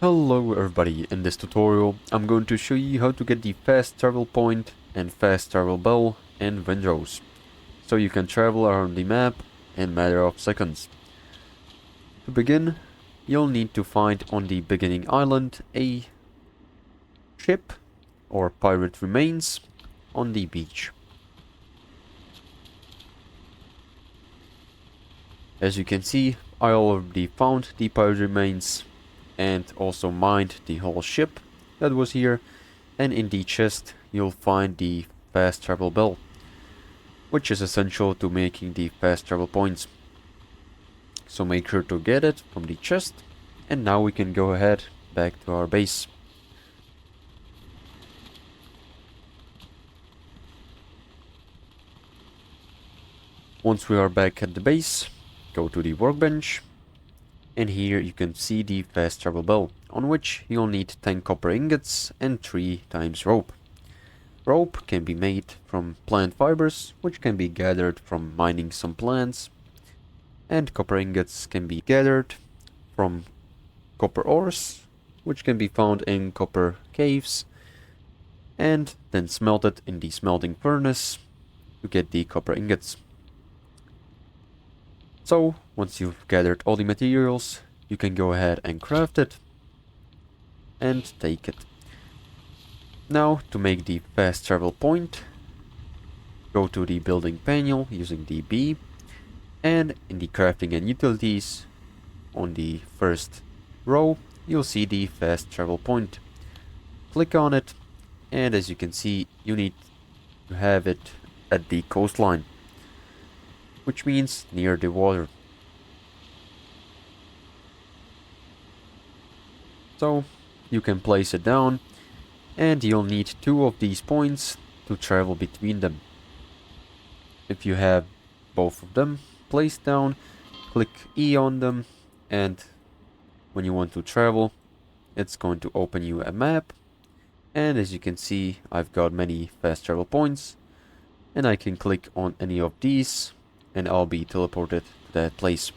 Hello everybody, in this tutorial I'm going to show you how to get the fast travel point and fast travel bell in Windrose, so you can travel around the map in a matter of seconds. To begin, you'll need to find on the beginning island a ship or pirate remains on the beach. As you can see, I already found the pirate remains and also mined the whole ship that was here, and in the chest you'll find the fast travel bell, which is essential to making the fast travel points. So make sure to get it from the chest, and now we can go ahead back to our base. Once we are back at the base, go to the workbench, and here you can see the fast travel bell, on which you'll need 10 copper ingots and 3 times rope. Rope can be made from plant fibers, which can be gathered from mining some plants, and copper ingots can be gathered from copper ores, which can be found in copper caves, and then smelted in the smelting furnace to get the copper ingots. So, once you've gathered all the materials, you can go ahead and craft it and take it. Now, to make the fast travel point, go to the building panel using the B, and in the crafting and utilities, on the first row, you'll see the fast travel point. Click on it, and as you can see, you need to have it at the coastline, which means near the water. So, you can place it down, and you'll need 2 of these points to travel between them. If you have both of them placed down, click E on them, and when you want to travel, it's going to open you a map. And as you can see, I've got many fast travel points, and I can click on any of these, and I'll be teleported to that place.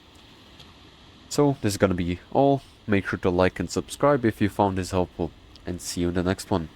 So this is gonna be all. Make sure to like and subscribe if you found this helpful, and see you in the next one.